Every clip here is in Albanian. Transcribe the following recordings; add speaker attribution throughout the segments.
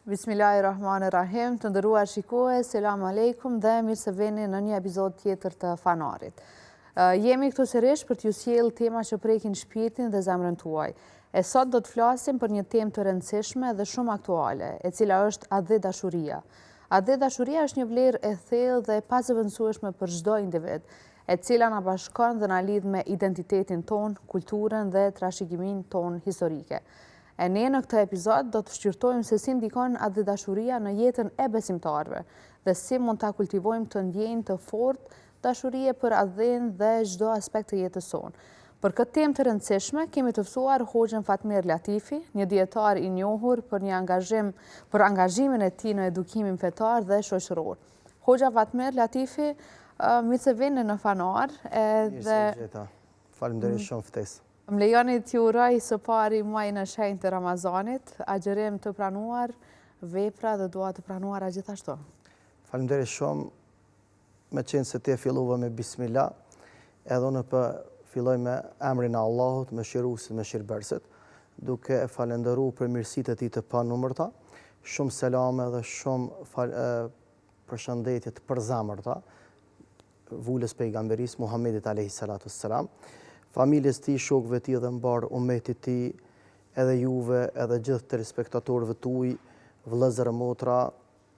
Speaker 1: Bismillahirrahmanirrahim, të ndëruar shikues, selam aleikum dhe mirë se vini në një epizod tjetër të Fanarit. Jemi këtu sërish për t'ju sjellë tema që prekin shpirtin dhe zemrën tuaj. E sot do të flasim për një temë të rëndësishme dhe shumë aktuale, e cila është a dhe dashuria. A dhe dashuria është një vlerë e thellë dhe pazëvendësueshme për çdo individ, e cila na bashkon dhe na lidh me identitetin ton, kulturën dhe trashëgiminë ton historike. E ne në këtë epizod do të shqyrtojmë se si ndikon a dhe dashuria në jetën e besimtarëve dhe si mund ta kultivojmë të ndjenjë të fortë dashurie për adhen dhe çdo aspekt të jetës sonë. Për këtë temë të rëndësishme kemi të ftuar Hoxhën Fatmir Latifi, një dietar i njohur për angazhimin e tij në edukimin fetar dhe shoqëror. Hoxha Fatmir Latifi, mirë se vini në Fanar
Speaker 2: edhe faleminderit shumë ftesë.
Speaker 1: Më lejoni t'ju uroj së pari muaj në shenjtë të Ramazanit, agjerim të pranuar, vepra dhe dua të pranuara gjithashtu.
Speaker 2: Faleminderit shumë, me qenë se te fillova me bismillah, edhe unë filloj me emrin e Allahut, me shirusit, me shirbersit, duke e falenderu për mirësitë e tij të panumërta, shumë selame dhe shumë përshëndetje të përzemërta, vulës pejgamberis Muhammedit alayhi salatu wassalam, familjes ti, shokëve ti dhe mbar umetit ti, edhe juve, edhe gjithë të respektatorëve tuaj, vëllezër e motra,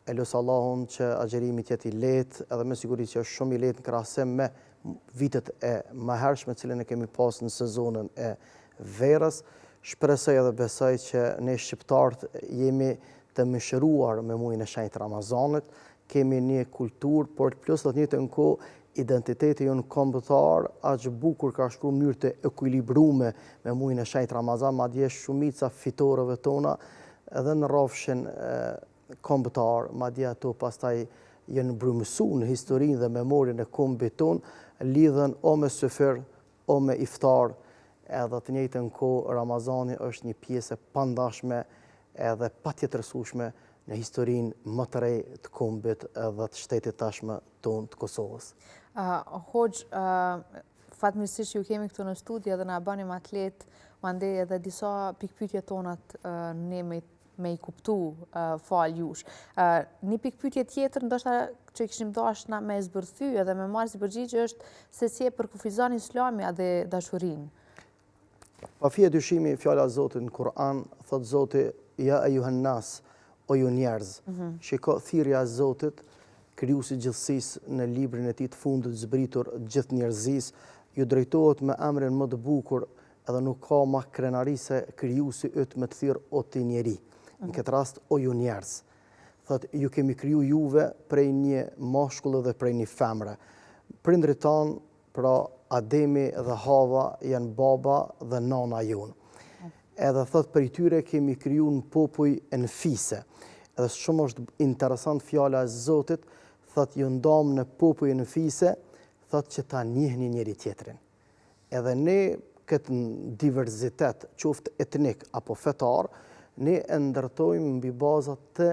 Speaker 2: e lutë Allahun që agjerimi të jetë i lehtë, edhe me siguri që është shumë i lehtë në krahasim me vitet e mëhershme të cilën e kemi pas në sezonën e verës. Shpresoj edhe besoj që ne shqiptarët jemi të mëshiruar me muajin e shenjtë Ramazanit, kemi një kulturë, por plus në të njëjtën kohë identiteti jonë kombëtar, aq bukur ka shkruar mënyrë të ekuilibrume me muajin e shenjtë Ramazan, madje shumica fitorëve tona edhe në rrafshin kombëtar, madje ato pastaj janë mbrëmësuar në historinë dhe memorien e kombit ton, lidhen o me syfir, o me iftar, edhe të njëjtën kohë Ramazani është një pjesë e pandashme edhe patjetërsueshme në historinë më të re të kombit edhe të shtetit tashmë tonë të Kosovës.
Speaker 1: Hoxh, fatmirësisht ju kemi këtu në studio dhe na bani më të lehtë, mandej edhe disa pikpyetje tonat ne me i kuptu fal jush. Një pikpyetje tjetër ndoshta që kishim dashur na me zbërthy edhe me marrë si përgjigje është se si e përkufizon Islami a dhe dashurinë.
Speaker 2: Pa fije dyshimi, fjala e Zotit në Kur'an thot Zoti ja ayyuhan nas, o ju njerëz. Shiko thirrja e Zotit, krijuesi i gjithësisë në librin e tij të fundit zbritur gjithë njerëzisë, ju drejtohet me emrin më të bukur edhe nuk ka më krenari se krijuesi yt më të thirr o ti njeri. Në këtë rast o ju njerëz. Thot ju kemi kriju juve prej një mashkulli dhe prej një femre. Prindrit tanë, pra Ademi dhe Hava janë baba dhe nana jonë. Edhe thot për tyre kemi kriju në popuj në fise. Edhe shumë është interesant fjala e Zotit, thot ju ndam në popuj në fise, thot që ta njihni njëri tjetrin. Edhe ne këtë diverzitet, qoftë etnik apo fetar, ne e ndërtojmë mbi bazat të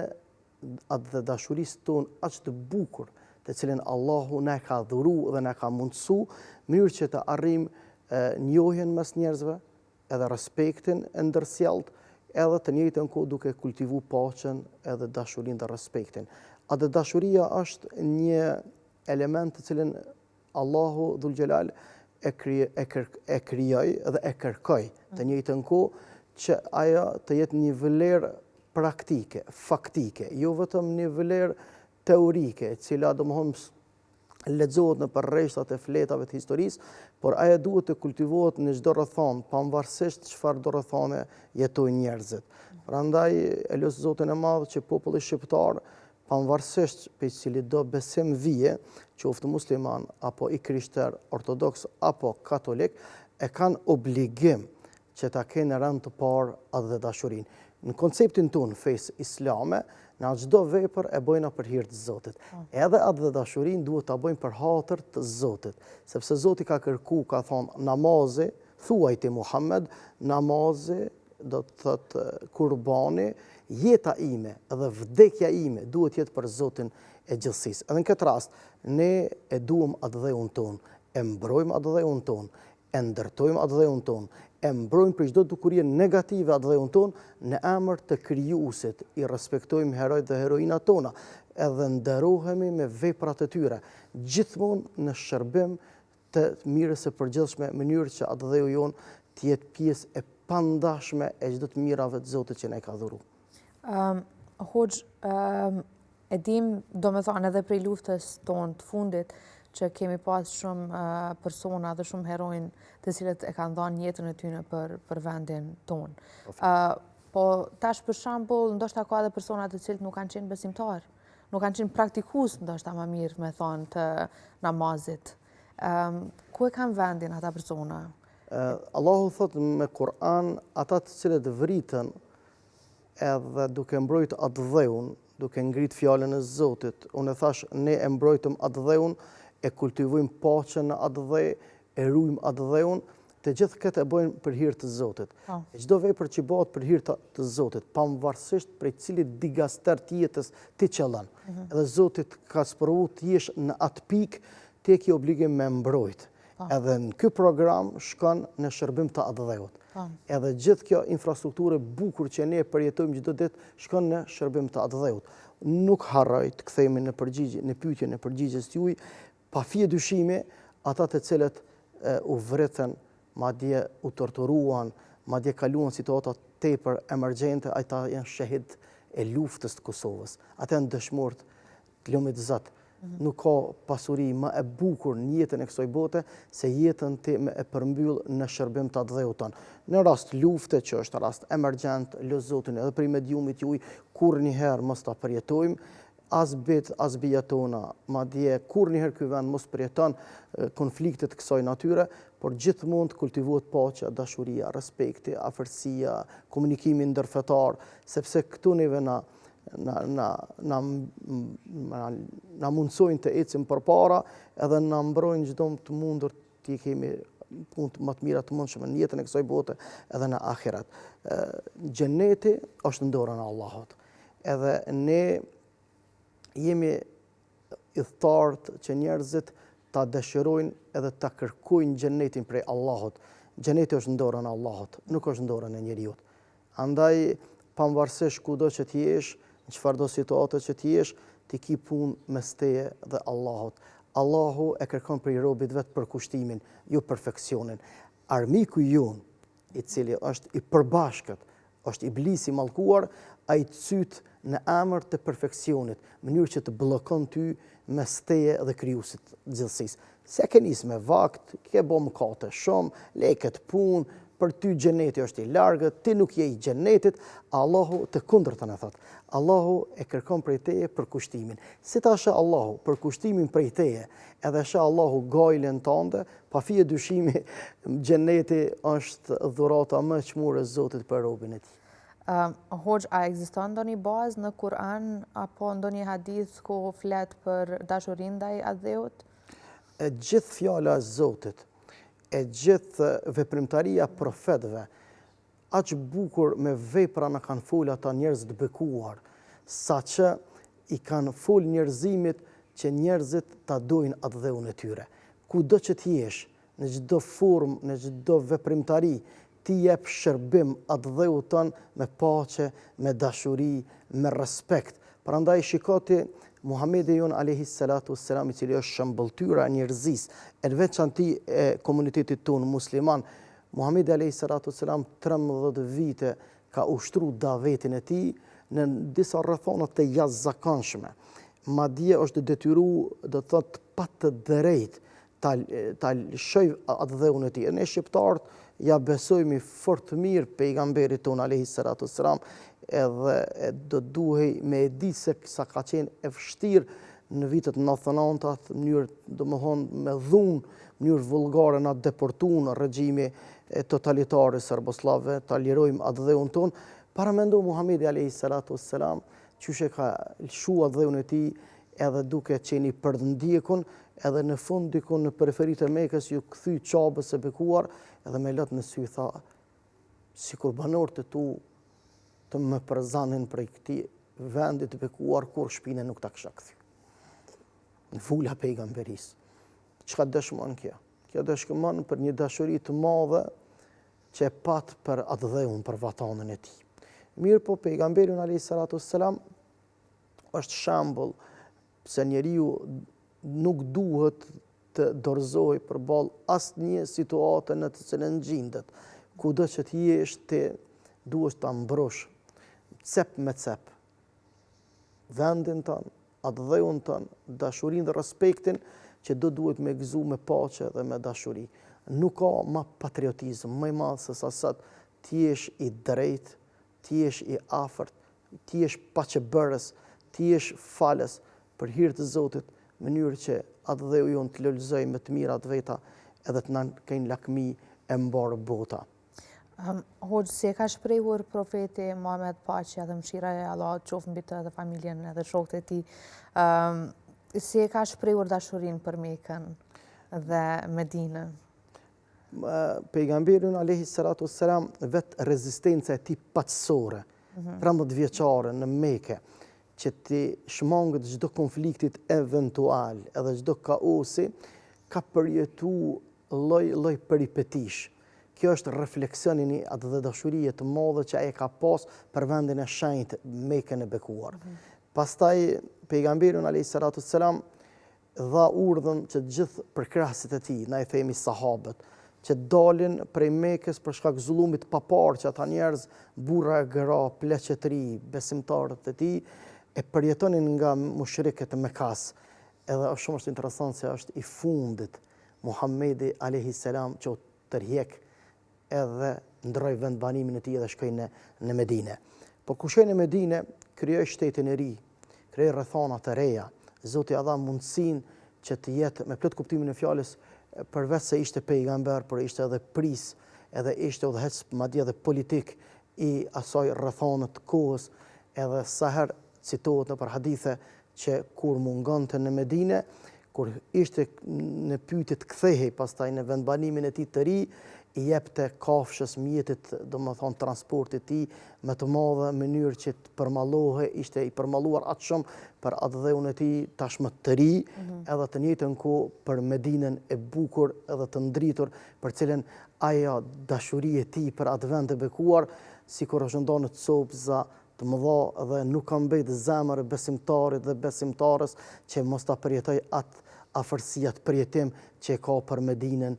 Speaker 2: dhe dashurisë tonë aq të bukur, të cilën Allahu na ka dhuru dhe na ka mundësu, mënyrë që të arrijmë njohjen mes njerëzve, edhe respektin e ndërsjellët, edhe të njëjtën kohë duke kultivu paqen edhe dashurinë dhe respektin. A dhe dashuria është një element të cilin Allahu Dhul Gjelal e krijoi dhe e kërkoi të njëjtën kohë që ajo të jetë një vlerë praktike, faktike, jo vetëm një vlerë teorike, e cila domthonë lexohet në rreshtat e fletave të historisë, por ajo duhet të kultivohet në çdo rrethon, pavarësisht çfarë do rrethone jetojnë njerëzit. Prandaj e lut Zotin e Madh që populli shqiptar, pavarësisht për cili do besim vije, qoftë musliman apo i krishter, ortodoks apo katolik, e kanë obligim që ta kenë rënd të parë atë dhe dashurinë. Në konceptin tonë fesë islame, në çdo vepër e bëjna për hir të Zotit. Edhe atë dhe dashurinë duhet ta bëjmë për hatër të Zotit, sepse Zoti ka kërku, ka thonë namazi, thuaj ti Muhammed, namazi do të thotë kurbani, jeta ime dhe vdekja ime duhet jetë për Zotin e gjithësisë. Edhe në këtë rast, ne e duam atë dheun tonë, e mbrojmë atë dheun tonë, e ndërtojmë atë dheun tonë, e mbrojmë për çdo dukurie negative atë dheun tonë në emër të krijuesit, i respektojmë herojt dhe heroinat tona, edhe nderohemi me veprat e tyre, gjithmonë në shërbim të mirës së përgjithshme, në mënyrë që atë dheu jonë të jetë pjesë e pandashme e çdo të mirave të Zotit që na ka dhuru.
Speaker 1: Hoxh, e dim, do me thonë edhe prej luftës tonë të fundit, që kemi pas shumë persona dhe shumë herojnë të cilët e kanë dhënë jetën e tyre për vendin tonë. Po tash për shembull, ndoshta ka edhe persona të cilët nuk kanë qenë besimtar, nuk kanë qenë praktikues, ndoshta më mirë me thonë, të namazit. Ku e kanë vendin ata persona?
Speaker 2: Allahu thot me Kur'an, ata të cilët vritën edhe duke mbrojt atë dheun, duke ngrit fjalën e Zotit, unë thash ne e mbrojtëm atë dheun, e kultivojmë paqen në atë dhe, e ruajmë atë dheun, të gjithë këtë e bëjmë për hir të Zotit. E çdo vepër që bëhet për hir të Zotit, pavarësisht prej cilit digaster të jetës ti qëllon. Edhe Zotit ka sprovu të jesh në atë pikë, ti ke obligim me mbrojt. Edhe në ky program shkon në shërbim të atë dheut. Edhe gjithë kjo infrastrukturë bukur që ne përjetojmë çdo ditë shkon në shërbim të atë dheut. Nuk harroj të kthehemi në përgjigje, në pyetjen e përgjigjes juaj, pa fije dyshimi, ata të cilët u vritën, madje u torturuan, madje kaluan situata tepër emergjente, ata janë shahid e luftës të Kosovës. Ata janë dëshmorë të lumit Zot. Nuk ka pasuri më e bukur në jetën e kësaj bote se jetën time e përmbyll në shërbim të atë dheut tonë. Në rast lufte, që është rast emergjent, lutë Zotin edhe për mediumit juaj, kurrëherë mos ta përjetojmë, as bit, as bija tona, madje kurrëherë ky vend mos përjeton konfliktet kësaj natyre, por gjithmonë të kultivohet paqja, dashuria, respekti, afërsia, komunikimi ndërfetar, sepse këtu neve na mundsojnë të ecim përpara edhe na mbrojnë çdo të mundur të kemi punë më të mira të mundshme në jetën e kësaj bote edhe në ahiret. Xheneti është në dorën e Allahut. Edhe ne jemi idhtartë që njerëzit ta dëshirojnë edhe ta kërkojnë xhenetin prej Allahut. Xheneti është në dorën e Allahut, nuk është në dorën e njeriut. Andaj, pavarësisht kudo që ti jesh, në çfarëdo situate që ti jesh, ti ki punë mes teje dhe Allahut. Allahu e kërkon prej robit vetë përkushtimin, jo perfeksionin. Armiku jon, i cili është i përbashkët, është iblisi i mallkuar, ai cyt në emër të perfeksionit, mënyrë që të bllokon ty mes teje dhe krijuesit gjithësisë. Se ke nis me vakt, ke bë mëkate shumë, leket punë, për ty xheneti është i largët, ti nuk je i xhenetit, Allahu të kundërtën e thot. Allahu e kërkon prej teje përkushtimin. Si ta shë Allahu përkushtimin prej teje, edhe shë Allahu gajlen tënde, pa fije dyshimi, xheneti është dhurata më e çmuar e Zotit për robën e tij.
Speaker 1: Hoxh, a ekziston ndonjë bazë në Kur'an apo ndonjë hadith ku flet për dashurinë ndaj atë dheut?
Speaker 2: E gjithë fjala e Zotit, e gjithë veprimtaria profetëve, aq bukur me vepra na kanë fol ata njerëz të bekuar, saqë i kanë fol njerëzimit që njerëzit ta dojnë atë dheun e tyre. Kudo që të jesh, në çdo formë, në çdo veprimtari, ti jep shërbim atë dheut tën me paqe, me dashuri, me respekt. Prandaj shikoti Muhamedi jon alayhi salatu wassalam, i cili është shëmbëltyra e njerëzisë, e veçanti e komunitetit tonë musliman, Muhamedi alayhi salatu wassalam 13 vite ka ushtruar davetin e tij në disa rrethona të jashtëzakonshme. Madje është detyruar, do të thotë, pa të drejtë ta lëshoj atë dheun e tij. Ne shqiptarët ja besojmë fort mirë pejgamberit ton alayhi salatu wassalam, edhe do duhej me e di se sa ka qenë e vështirë në vitet 99, mënyrë domethënë me dhunë, mënyrë vullgare na deportuan regjimi totalitar i serboslavëve, ta lirojmë atë dheun ton. Para mendo Muhamedi alayhi salatu wassalam, çysh e ka lëshuar dheun e tij, edhe duke qenë i përdndjekun, edhe në fund dikun në periferitë e Mekës ju kthy çabës së bekuar, edhe me lot në sy tha, sikur banorët e tu të më përzanin prej këtij vendi të bekuar, kur shpinën nuk ta kisha kthy. Në fula pejgamberis. Çka dëshmon kjo? Kjo Kjo do shkëmon për një dashuri të madhe që e pat për atë dheun, për vatanën e tij. Mirë po, pejgamberi alayhi salatu wassalam është shembull se njeriu nuk duhet të dorëzohej përballë asnjë situate në të cilën gjendet. Kudo që të jesh ti duhet ta mbrosh cep me cep vendin tënë, atë dheun tënë, dashurinë dhe respektin që duhet me gëzu me paqe dhe me dashuri. Nuk ka më patriotizëm më i madh se sa sot ti jesh i drejtë, ti jesh i afërt, ti jesh paqebërës, ti jesh falës për hir të Zotit, në mënyrë që atë dheu jon të lulëzoj me të mirat veta edhe të na kenë lakmi e mbarë bota.
Speaker 1: Hoxh, si e ka shprehur profeti Muhammed, paqja dhe mëshira e Allahut qoftë mbi të dhe familjen edhe shokët e tij, si e ka shprehur dashurinë për Mekën dhe Medinën?
Speaker 2: Pejgamberi alayhi salatu wassalam vetë rezistenca e tij paqësore, 13 vjeçare në Mekë, që ti shmangët çdo konfliktit eventual, edhe çdo kaosi, ka përjetu lloj peripetish. Kjo është refleksionin i atë dhe dashurie të madhe që ai ka pas për vendin e shenjtë Mekën e bekuar. Pastaj pejgamberi alayhi salatu wassalam dha urdhën që gjithë përkrahasit e tij, na i themi sahabët, që dalin prej Mekës për shkak zullumit papar që ata njerëz, burra e gra, pleqe të ri, besimtarët e tij e përjetonin nga mushrikët e Mekas. Edhe shumë është interesant se është i fundit Muhamedi alayhi salam që u tërhiq edhe ndroi vendbanimin e tij dhe shkoi në Medinë. Po kur shkoi në Medinë, krijoi shtetin e ri, krijoi rrethana të reja. Zoti ia dha mundësinë që të jetë me plot kuptimin e fjalës, përveç se ishte pejgamber, por ishte edhe pris, edhe ishte udhëhec madje edhe politik i asaj rrethane të kohës, edhe sa herë citohet nëpër hadithe që kur mungonte në Medinë, kur ishte në pyetje të kthehej pastaj në vendbanimin e tij të ri, i jepte kafshës mjetit, domethënë transportit të tij me të madhe mënyrë që të përmallohe, ishte i përmalluar atë shumë për atë dheun e tij tashmë të ri, edhe të njëjtën kohë për Medinën e bukur edhe të ndritur, për cilën ajo dashuri e tij për atë vend të bekuar, sikur është ndonë të copëza të mëdha dhe nuk ka mbetë zemër e besimtarit dhe besimtarës që mos ta përjetoj atë afërsia të përjetim që ka për Medinën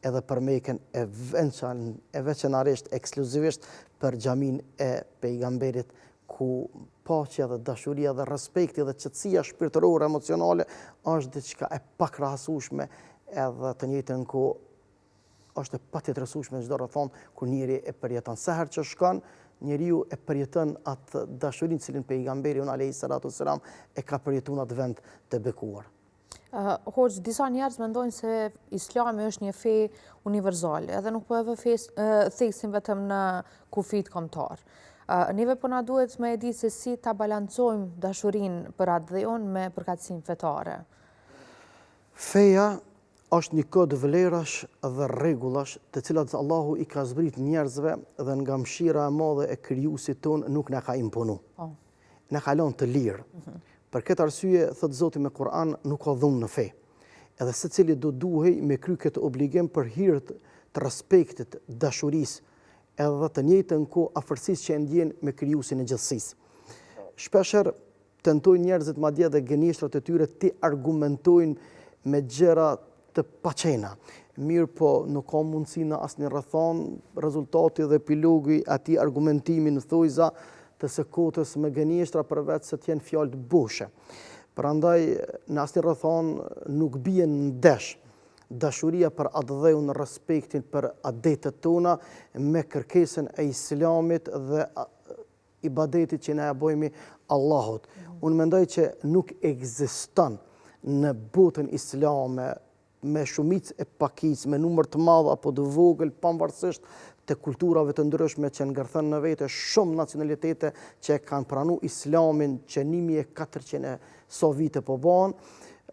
Speaker 2: edhe për Mekën e veçanërisht ekskluzivisht për xhamin e pejgamberit, ku paqja dhe dashuria dhe respekti dhe qetësia shpirtërore emocionale është diçka e pakrahasueshme, edhe të njëjtën kohë është e patjetërsueshme çdo rrethon kur njëri e përjeton. Sa herë që shkon, njeriu e përjeton atë dashurinë cilën pejgamberi alayhi salatu wassalam e ka përjetuar në atë vend të bekuar.
Speaker 1: Hoxh, disa njerëz mendojnë se Islami është një fe universale, edhe nuk po e theksin vetëm në kufit kombëtar. Neve po na duhet me e di se si ta balancojmë dashurinë për atë dheun me përkatësinë fetare.
Speaker 2: Feja është një kod vlerash dhe rregullash të cilat Allahu i ka zbrit njerëzve dhe nga mëshira e madhe e krijuesit ton nuk na ka imponu. Na ka lënë të lirë. Për këtë arsye, thot Zoti me Kur'an, nuk ka dhunë në fe. Edhe secili do duhej me kry këtë obligim për hir të respektit, dashurisë, edhe të njëjtën kohë afërsisë që e ndjen me krijuesin e gjithësisë. Shpeshherë tentojnë njerëzit madje dhe gënjeshtrat e tyre të argumentojnë me gjëra të paqena. Mirë po, nuk ka mundësi në asnjë rrethon, rezultati dhe epilogi atij argumentimi në thojza të së kotës me gënjeshtra përveç se të jenë fjalë të bushe. Prandaj në asnjë rrethon nuk bien ndesh dashuria për atë dheun, respektin për adetet tona me kërkesën e Islamit dhe ibadetit që na ja bëjmë Allahut. Unë mendoj që nuk ekziston në botën islame me shumicë e pakicë, me numër të madh apo të vogël, pavarësisht të kulturave të ndryshme që ngërthën në vete shumë nacionalitete që kanë pranuar Islamin që 1400 so vite po bën,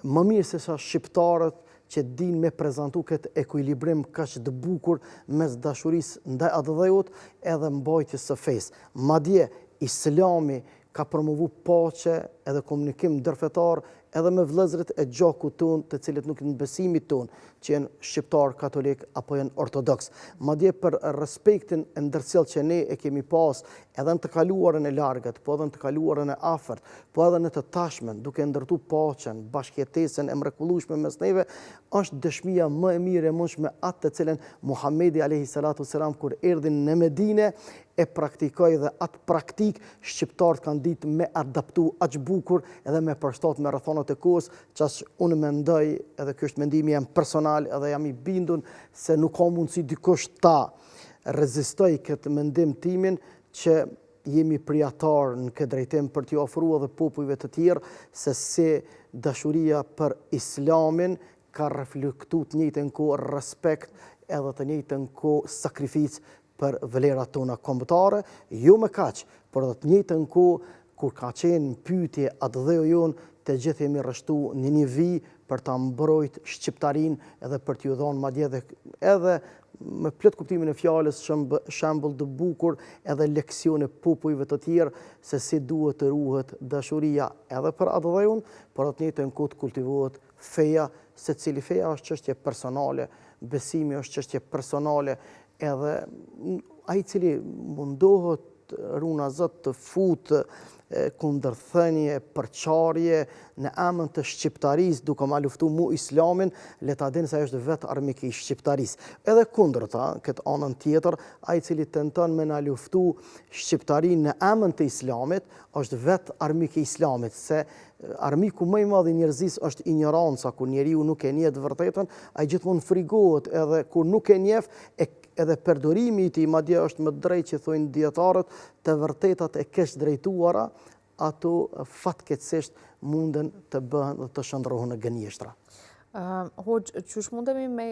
Speaker 2: më mirë se sa shqiptarët që din me prezantu këtë ekuilibrim kaq të bukur mes dashurisë ndaj atë dheut edhe mbajtjes së fesë. Madje Islami ka promovu paqe edhe komunikim ndërfetar edhe me vëllezërit e gjakut tonë të cilët nuk në besimit tonë, që janë shqiptar, katolik apo janë ortodoks. Madje për respektin e ndërsjellë që ne e kemi pas edhe në të kaluarën e largët, po edhe në të kaluarën e afërt, po edhe në të tashmen, duke ndërtu paqen, bashkëjetesën e mrekullueshme mes neve, është dëshmia më e mirë e mundshme atë të cilën Muhamedi alayhi salatu selam kur erdhi në Medinë e praktikoj dhe atë praktik shqiptarët kanë ditë me adaptu aq bukur edhe me përshtat me rrethonat e kohës, ças unë mendoj, edhe ky është mendimi jam personal edhe jam i bindun se nuk ka mundësi dikush ta rezistoj këtë mendim timin që jemi prijatar në këtë drejtim për t'i ofruar edhe popujve të tjerë se si dashuria për Islamin ka reflektu të njëjtën kohë respekt edhe të njëjtën kohë sakrificë për vlerat tona kombëtare, jo më kaq, por edhe të njëjtën kohë kur ka qenë pyetje atë dheu jonë, të gjithë jemi rreshtu në një vijë për ta mbrojt shqiptarin edhe për t'ju dhënë madje edhe me plot kuptimin e fjalës shembull të bukur edhe leksione popujve të tjerë se si duhet të ruhet dashuria edhe për atë dheun, por atë njëjtën kohë të kultivohet feja, secili feja është çështje personale, besimi është çështje personale, edhe ai i cili mundohet runa zot të futë kundërthënie, përçarje në emën të shqiptarisë duke ma luftu mu Islamin, le ta dinë se është vetë armik i shqiptarisë. Edhe kundërta, këtë anën tjetër, ai i cili tenton me na luftu shqiptarinë në emën të Islamit, është vetë armik i Islamit, se armiku më i madh i njerëzisë është ignoranca, kur njeriu nuk e njeh të vërtetën, ai gjithmonë frigohet edhe kur nuk e njeh edhe përdorimi i tij, madje është më drejt që thojnë dietarët, të vërtetat e keq drejtuara, ato fatkeqësisht munden të bëhen dhe të shndrohen në gënjeshtra.
Speaker 1: Hoxh, çush mundemi me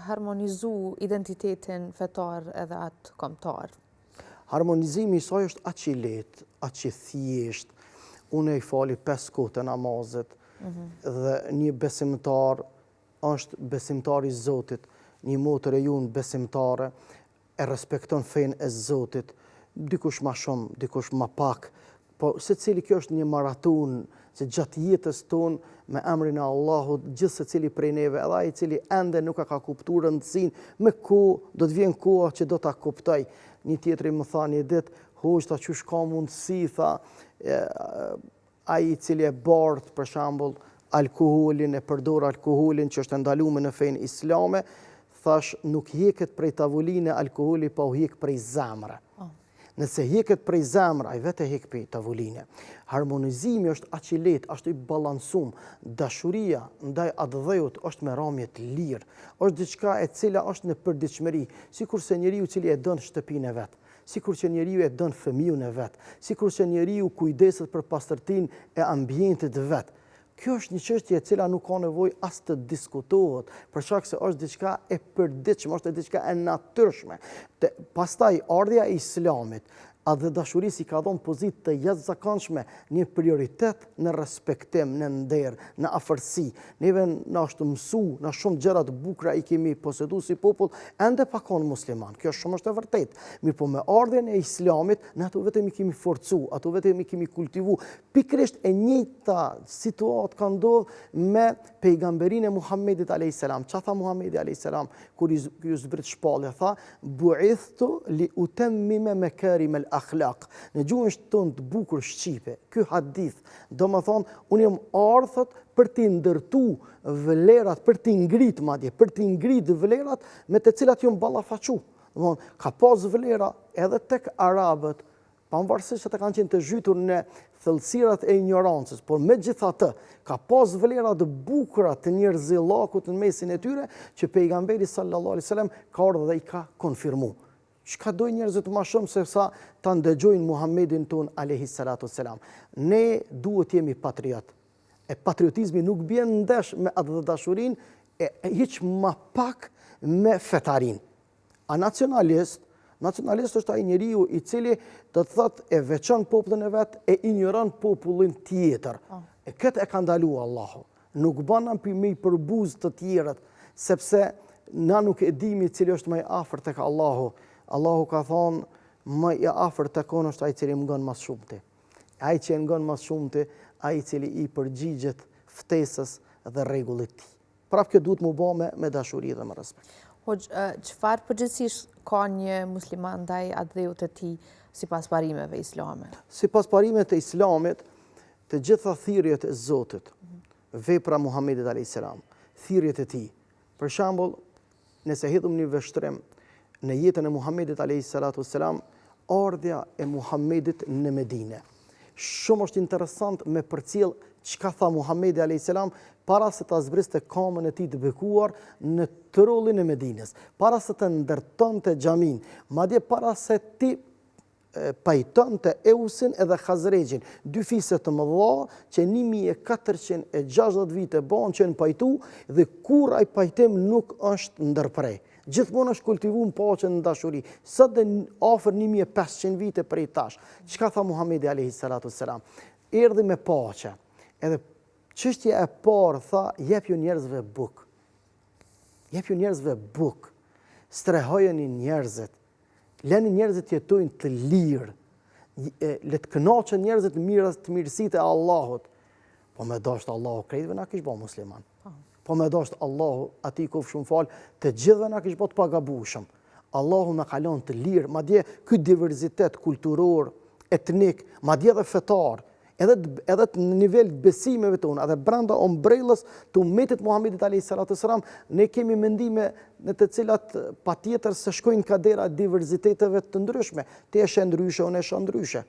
Speaker 1: harmonizu identitetin fetar edhe atë kombëtar?
Speaker 2: Harmonizimi i saj është aq i lehtë, aq i thjeshtë. Unë i fali 5 kohë të namazit dhe një besimtar është besimtar i Zotit, një motër e junë besimtare, e respekton fenë e Zotit, dikush ma shumë, dikush ma pak, po secili kjo është një maraton, se gjatë jetës tonë me emrin e Allahut, gjithë secili prej neve, edhe ai i cili ende nuk ka kuptuar rëndësinë, me kohë do të vjen koha që do ta kuptoj. Një tjetri më tha një ditë, hoxh ta qysh ka mundësi, tha, ai i cili e bardh për shembull alkoolin, e përdor alkoolin që është ndaluar në fenë islame, thash nuk hjeket prej tavoline alkoholi, pa u hjek prej zemre. Nëse hjeket prej zemre, ai vetë hjek prej tavoline. Harmonizimi është aq i lehtë, është i balancum. Dashuria ndaj atë dheut është me ramje të lirë, është diçka e cila është në përditshmëri, sikurse njeriu i cili e don shtëpinë e vet, sikur që njeriu e don fëmijën e vet, sikur që njeriu kujdeset për pastërtinë e ambientit vet. Kjo është një çështje e cila nuk ka nevojë as të diskutohet, për shkak se është diçka e përditshme, është diçka e natyrshme. Pastaj ardha e Islamit, a dhe dashurisë i ka dhënë pozitë të jashtëzakonshme, një prioritet në respektim, në nder, në afërsi. Neve na është mësu, na shumë gjëra të bukura i kemi posedu si popull, ende pa qenë musliman. Kjo shumë është e vërtetë. Mirë, po me ardhen e Islamit, ne ato vetëm i kemi forcu, ato vetëm i kemi kultivu. Pikërisht e njëjta situatë ka ndodhur me pejgamberin e Muhamedit alayhis salam. Çfarë tha Muhamedi alayhis salam kur i zbrit shpallja, tha: "Bu'ithtu li utammima makarim al-akhlaq." Në gjuhën tonë të bukur shqipe, ky hadith do më thonë, unë jam ardhur për t'i ndërtu vlerat, për t'i ngrit madje, për t'i ngrit vlerat me të cilat jam ballafaqu. Domthon, ka pas vlera edhe tek arabët, pavarësisht se të kanë qenë të zhytur në thellësirat e ignorancës, por megjithatë ka pas vlera të bukura të njerëzillakut në mesin e tyre që pejgamberi sallallahu alaihi wasallam ka ardhur dhe i ka konfirmuar. Çka dojnë njerëzit më shumë se sa ta ndëgjojnë Muhammedin ton alayhi salatu selam. Ne duhet jemi patriot. E patriotizmi nuk bjen ndesh me atë dashurinë e hiç më pak me fetarin. A nacionalist është ai njeriu i cili do të thotë e veçon popullin e vet, e ignoron popullin tjetër. E këtë e ka ndaluar Allahu. Nuk bën me përbuz të tjerët, sepse na nuk e dimi cili është më i afërt tek Allahu. Allahu ka thonë, më i afërt tek unë është ai i cili më ngon më shumti. Ai që ngon më shumëti, ai i cili i përgjigjet ftesës dhe rregullit të tij. Prapë kjo duhet mu bë me dashuri dhe me respekt.
Speaker 1: Hoxh, çfarë përgjithsisht ka një musliman ndaj adhëut të tij sipas parimeve islame?
Speaker 2: Sipas parimeve të Islamit, të gjitha thirrjet e Zotit, vepra Muhamedit a.s., thirrjet e tij. Për shembull, nëse hedhum një vështrim në jetën e Muhamedit a.s., ardhja e Muhamedit në Medinë. Shumë është interesant me përcjell çka tha Muhamedi a.s. para se ta zbriste kamën e tij të bekuar në trollin e Medinës, para se të ndërtonte xhamin, madje para se ti pajtonte Eusin edhe Khazrejin, dy fise të mëdha që 1460 vite banë që në pajtu dhe kur ai pajtim nuk është ndërprej. Gjithmonë është kultivuar paqen në dashuri. Sot dhe afër 1500 vite prej tash. Çka tha Muhamedi a.s. Erdhi me paqe. Edhe çështja e parë tha, jepju njerëzve bukë. Jepju njerëzve bukë. Strehojeni njerëzit. Leni njerëzit jetojnë të lirë. Le të kënaqen njerëzit të mirësitë e Allahut. Po me dashur Allahu krejtëve na kish bë musliman. Po me dashur Allahu ati kof shumë falë, të gjithëve na kish bë të pagabueshëm. Allahu na kalon të lirë, madje ky diversitet kulturor, etnik, madje edhe fetar, edhe në nivel besimeve tona, edhe brenda ombrellës të ummetit Muhamedit a.s. ne kemi mendime në të cilat patjetër se shkojnë kadera diversiteteve të ndryshme. Ti je ndryshe, unë jam ndryshe.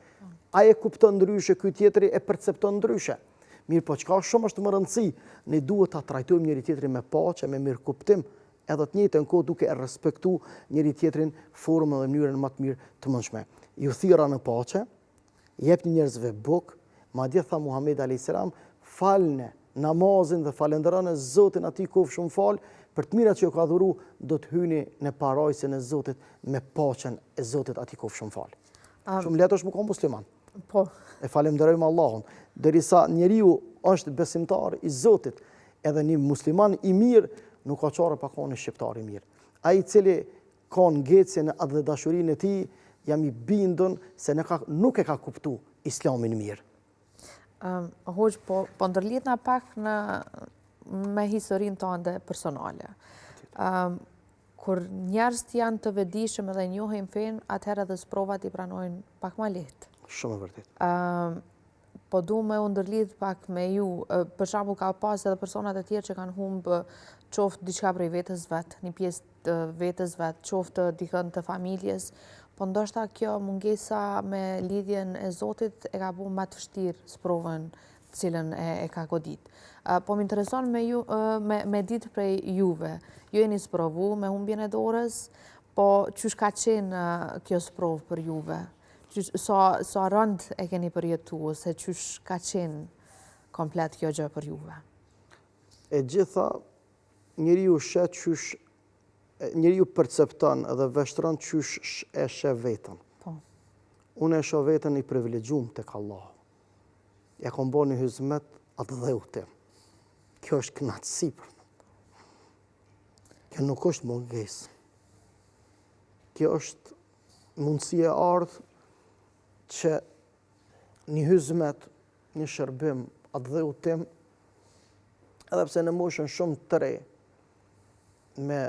Speaker 2: Ai e kupton ndryshe, ky tjetri e percepton ndryshe. Mirë, po çka shumë është më rëndësi, ne duhet ta trajtojmë njëri tjetrin me paqe, me mirëkuptim, edhe të njëjtën kohë duke e respektu njëri tjetrin formën dhe mënyrën më të mirë të mundshme. Ju thirra në paqe, jepni njerëzve bukë, madje tha Muhamedi a.s. falne namazin dhe falenderoni Zotin atij kof shumë fal, për të mirat që ju ka dhuru, do të hyni në parajsin e Zotit me paqen e Zotit atij kof shumë fal. Shumë lehtë është më kon musliman.
Speaker 1: Po.
Speaker 2: E falenderojmë Allahun, derisa njeriu është besimtar i Zotit, edhe një musliman i mirë nuk ka çfarë pa qenë shqiptar i mirë. Ai i cili ka ngecjen dhe dashurinë e tij, jam i bindur se nuk e ka kuptuar Islamin mirë.
Speaker 1: Hoxh, po ndërlidh na pak me historinë tënde personale. Kur njerëzit janë të vetëdijshëm edhe njohin fen, atëherë edhe sprovat i pranojnë pak më lehtë.
Speaker 2: Shumë e vërtet.
Speaker 1: Po du me u ndërlidh pak me ju. Për shembull, ka pas edhe personat e tjerë që kanë humbë qoftë diçka prej vetës vet, një pjesë të vetës vet, qoftë dikën të familjes, po ndoshta kjo mungesa me lidhjen e Zotit e ka bërë më të vështirë sprovën të cilën e ka godit. Po më intereson me ditë prej juve. Ju jeni sprovu me humbjen e dorës, po çysh ka qenë kjo sprovë për juve? Sa rënd e keni përjetuar, se çysh ka qenë komplet kjo gjë për juve?
Speaker 2: E gjitha, njeriu shet qysh, njeriu percepton dhe vështron qysh e sheh veten.
Speaker 1: Po.
Speaker 2: Unë e shoh veten i privilegjuar tek Allahu. Ja kam bërë një hizmet atë dheu tim. Kjo është kënaqësi për mua. Kjo nuk është mungesë. Kjo është mundësi e ardhë që një hizmet, një shërbim atë dheu tim, edhe pse në moshën shumë të re, me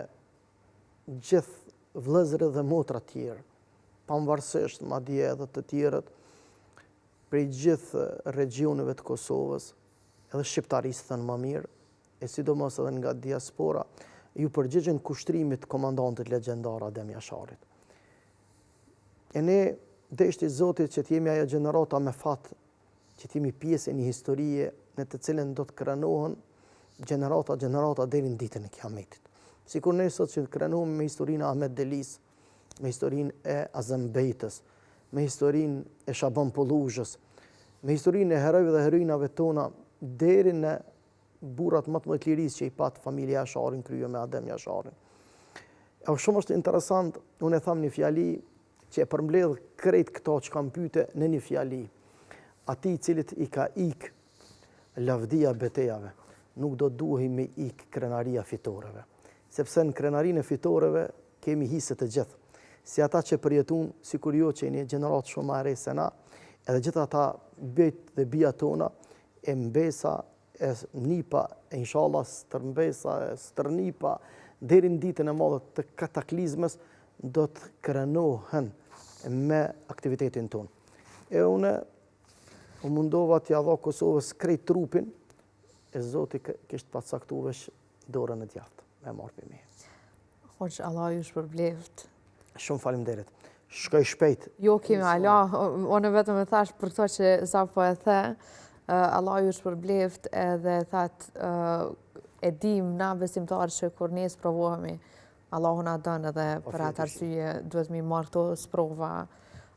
Speaker 2: gjithë vëllezërit dhe motra tjerë, pavarësisht madje edhe të tjerët prej gjithë regioneve të Kosovës, edhe shqiptarisë thënë më mirë, e sidomos edhe nga diaspora, ju përgjigjen kushtrimit komandantit legjendar Adem Jasharit. E ne deshti Zotit që t'jemi ajo gjenerata me fat, që t'jemi pjesë e një historie në të cilën do të krenohen gjenerata deri në ditën e Kiametit. Sikur ne sot që krenohemi me historinë e Ahmet Delis, me historinë e Azem Bejtës, me historinë e Shaban Polluzhës, me historinë e herojve dhe heroinave tona, deri në burrat më të mëdhenj të lirisë që i pat familja Jasharin krye me Adem Jasharin. Shumë është interesant, unë e tham një fjali që e përmbledh krejt këto që kam pyete në një fjali. Ati i cilit i ka ik lavdia betejave, nuk do duhej me ik krenaria fitoreve. Sepse në krenarinë e fitoreve kemi hisë të gjithë. Si ata që përjetun, sikur jo që një gjenerat shumë ma re se na, edhe gjitha ata bejt dhe bija tona, e mbesa, e nipa, e inshallah stërmbesa, e stërnipa, deri në ditën e madhe të kataklizmës, do të krenohen me aktivitetin tonë. E une u mundova t'ja dha Kosovës krejt trupin, e Zoti kishtë pasaktu vesh dorën e djathtë, me marrë për mi.
Speaker 1: Hoqë, Allah ju shpërbleft.
Speaker 2: Shumë faleminderit. Shkoj shpejt.
Speaker 1: Jo kemi Allah, unë vetëm e thash për këto që sa po e the, Allah ju shpërbleft edhe thatë e dim na besimtarë që kur nesë provohemi, Allahu na dënë edhe për atë arsye duhet mi marrë këto sprova